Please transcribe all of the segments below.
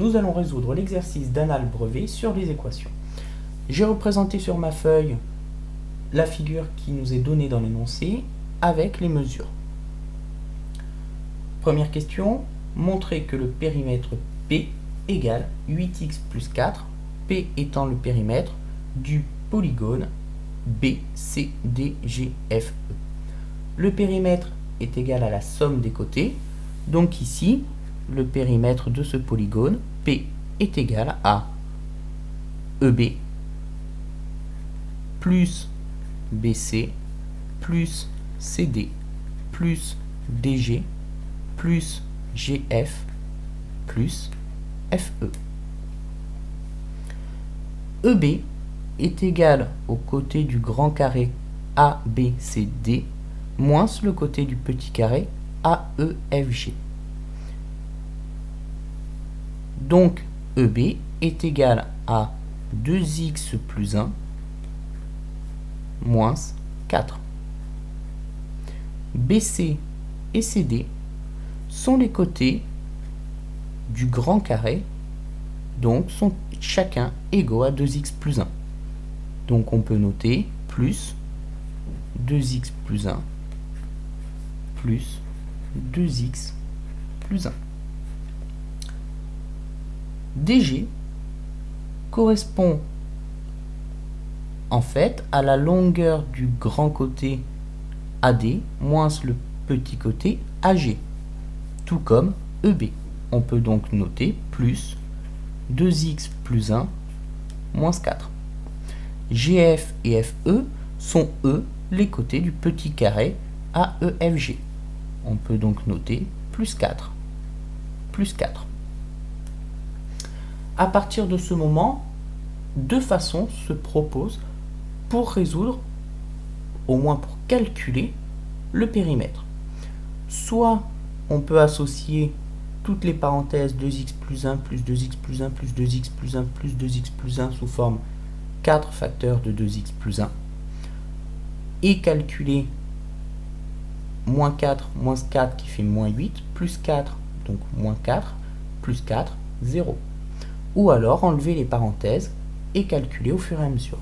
nous allons résoudre l'exercice d'anal brevet sur les équations. J'ai représenté sur ma feuille la figure qui nous est donnée dans l'énoncé avec les mesures. Première question, montrer que le périmètre P égale 8x plus 4, P étant le périmètre du polygone BCDGFE. Le périmètre est égal à la somme des côtés, donc ici, le périmètre de ce polygone, P, est égal à EB plus BC plus CD plus DG plus GF plus FE. EB est égal au côté du grand carré ABCD moins le côté du petit carré AEFG. Donc EB est égal à 2x plus 1 moins 4. BC et CD sont les côtés du grand carré, donc sont chacun égaux à 2x plus 1. Donc on peut noter plus 2x plus 1 plus 2x plus 1. DG correspond en fait à la longueur du grand côté AD moins le petit côté AG, tout comme EB. On peut donc noter plus 2x plus 1 moins 4. GF et FE sont eux les côtés du petit carré AEFG. On peut donc noter plus 4. Plus 4. À partir de ce moment, deux façons se proposent pour résoudre, au moins pour calculer, le périmètre. Soit on peut associer toutes les parenthèses 2x plus 1 plus 2x plus 1 plus 2x plus 1 plus 2x plus 1 sous forme 4 facteurs de 2x plus 1 et calculer moins 4 qui fait moins 8 plus 4, donc moins 4 plus 4, 0. Ou alors enlever les parenthèses et calculer au fur et à mesure.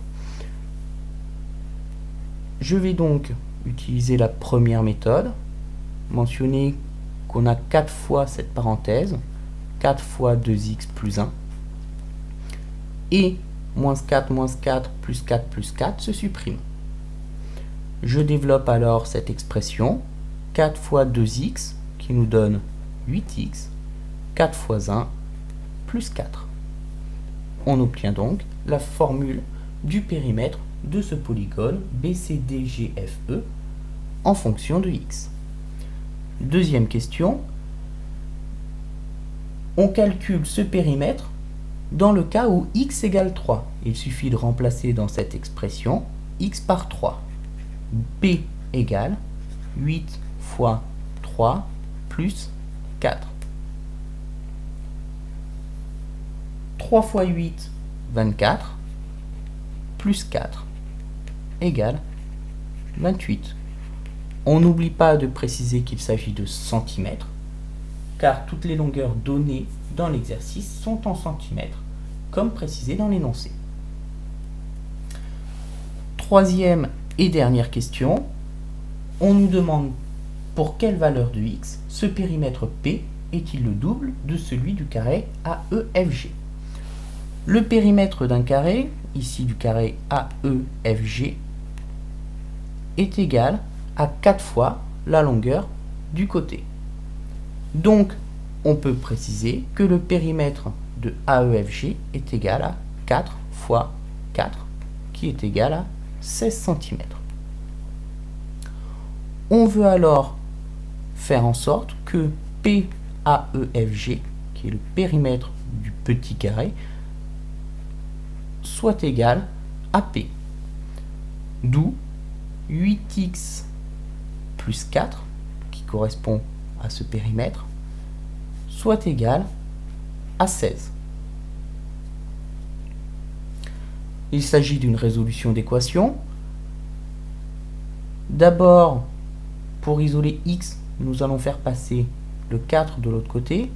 Je vais donc utiliser la première méthode, mentionner qu'on a 4 fois cette parenthèse, 4 fois 2x plus 1, et moins 4 plus 4 se supprime. Je développe alors cette expression, 4 fois 2x qui nous donne 8x, 4 fois 1 plus 4. On obtient donc la formule du périmètre de ce polygone BCDGFE en fonction de x. Deuxième question, on calcule ce périmètre dans le cas où x égale 3. Il suffit de remplacer dans cette expression x par 3. P égale 8 fois 3 plus 4. 3 fois 8, 24, plus 4, égale 28. On n'oublie pas de préciser qu'il s'agit de centimètres, car toutes les longueurs données dans l'exercice sont en centimètres, comme précisé dans l'énoncé. Troisième et dernière question, on nous demande pour quelle valeur de x ce périmètre P est-il le double de celui du carré AEFG. Le périmètre d'un carré, ici du carré AEFG, est égal à 4 fois la longueur du côté. Donc, on peut préciser que le périmètre de AEFG est égal à 4 fois 4, qui est égal à 16 cm. On veut alors faire en sorte que PAEFG, qui est le périmètre du petit carré, soit égal à P. D'où 8x plus 4, qui correspond à ce périmètre, soit égal à 16. Il s'agit d'une résolution d'équation. D'abord, pour isoler x, nous allons faire passer le 4 de l'autre côté.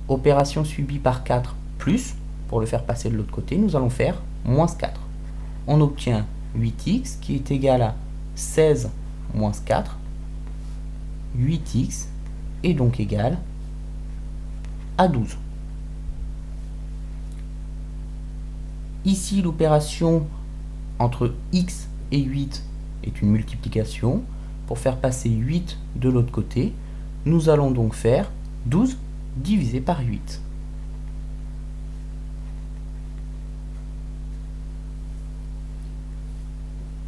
Opération subie par 4, plus, pour le faire passer de l'autre côté, nous allons faire moins 4. On obtient 8x qui est égal à 16 moins 4. 8x est donc égal à 12. Ici, l'opération entre x et 8 est une multiplication. Pour faire passer 8 de l'autre côté, nous allons donc faire 12 divisé par 8.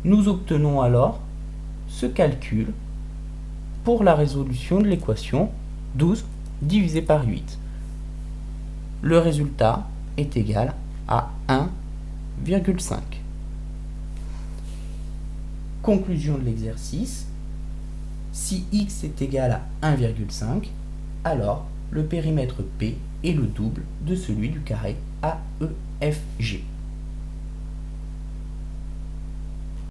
Nous obtenons alors ce calcul pour la résolution de l'équation 12 divisé par 8. Le résultat est égal à 1,5. Conclusion de l'exercice. Si x est égal à 1,5, alors le périmètre P est le double de celui du carré AEFG.